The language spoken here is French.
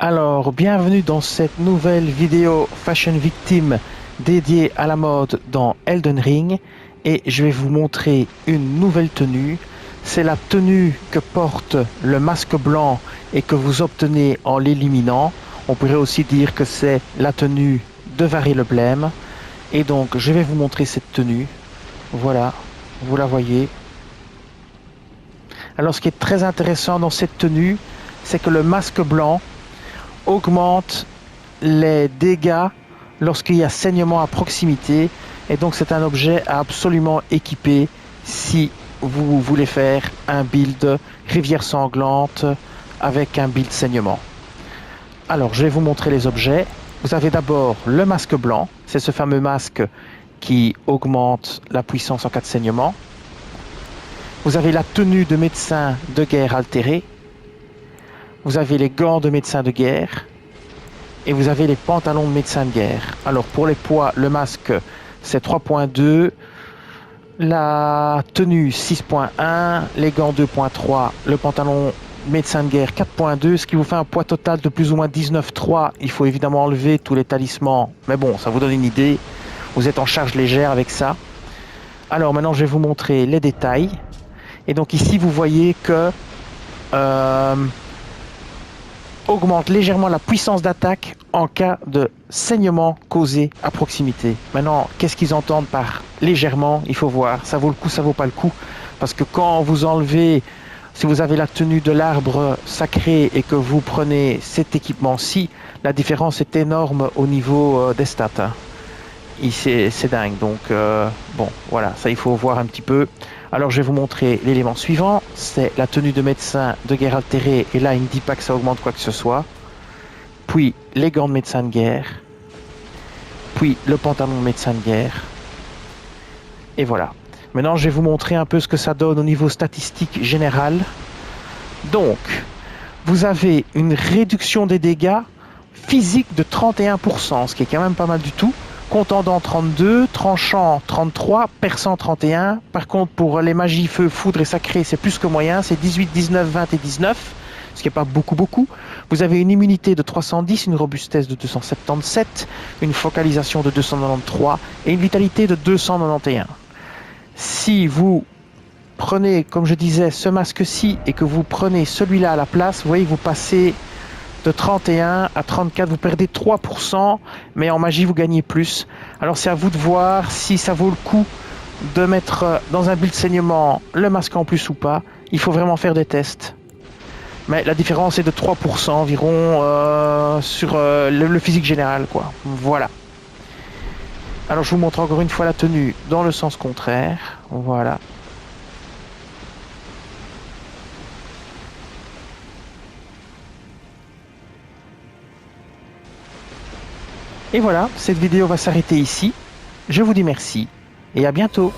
Alors, bienvenue dans cette nouvelle vidéo Fashion Victim dédiée à la mode dans Elden Ring. Et je vais vous montrer une nouvelle tenue. C'est la tenue que porte le masque blanc et que vous obtenez en l'éliminant. On pourrait aussi dire que c'est la tenue de Vary le Blême. Et donc, je vais vous montrer cette tenue. Voilà, vous la voyez. Alors, ce qui est très intéressant dans cette tenue, c'est que le masque blanc augmente les dégâts lorsqu'il y a saignement à proximité, et donc c'est un objet à absolument équiper si vous voulez faire un build rivière sanglante avec un build saignement. Alors je vais vous montrer les objets. Vous avez d'abord le masque blanc, c'est ce fameux masque qui augmente la puissance en cas de saignement. Vous avez la tenue de médecin de guerre altérée. Vous avez les gants de médecin de guerre et vous avez les pantalons de médecin de guerre. Alors pour les poids, le masque c'est 3.2, la tenue 6.1, les gants 2.3, le pantalon médecin de guerre 4.2, ce qui vous fait un poids total de plus ou moins 19.3. Il faut évidemment enlever tous les talismans, mais bon, ça vous donne une idée. Vous êtes en charge légère avec ça. Alors maintenant je vais vous montrer les détails. Et donc ici vous voyez que augmente légèrement la puissance d'attaque en cas de saignement causé à proximité. Maintenant, qu'est-ce qu'ils entendent par légèrement? Il faut voir, ça vaut le coup, ça vaut pas le coup. Parce que quand vous enlevez, si vous avez la tenue de l'arbre sacré et que vous prenez cet équipement-ci, la différence est énorme au niveau des stats. Hein. C'est dingue, donc bon, voilà, ça il faut voir un petit peu. Alors je vais vous montrer l'élément suivant, c'est la tenue de médecin de guerre altérée, et là il ne dit pas que ça augmente quoi que ce soit. Puis les gants de médecin de guerre, puis le pantalon de médecin de guerre, et voilà. Maintenant je vais vous montrer un peu ce que ça donne au niveau statistique général. Donc, vous avez une réduction des dégâts physiques de 31%, ce qui est quand même pas mal du tout. Contendant 32, tranchant 33, perçant 31. Par contre, pour les magies feu, foudre et sacré, c'est plus que moyen. C'est 18, 19, 20 et 19, ce qui n'est pas beaucoup. Vous avez une immunité de 310, une robustesse de 277, une focalisation de 293 et une vitalité de 291. Si vous prenez, comme je disais, ce masque-ci et que vous prenez celui-là à la place, vous voyez que vous passez de 31 à 34, vous perdez 3%, mais en magie vous gagnez plus. Alors c'est à vous de voir si ça vaut le coup de mettre dans un build saignement le masque en plus ou pas. Il faut vraiment faire des tests. Mais la différence est de 3% environ sur le physique général, quoi. Voilà. Alors je vous montre encore une fois la tenue dans le sens contraire. Voilà. Et voilà, cette vidéo va s'arrêter ici. Je vous dis merci et à bientôt.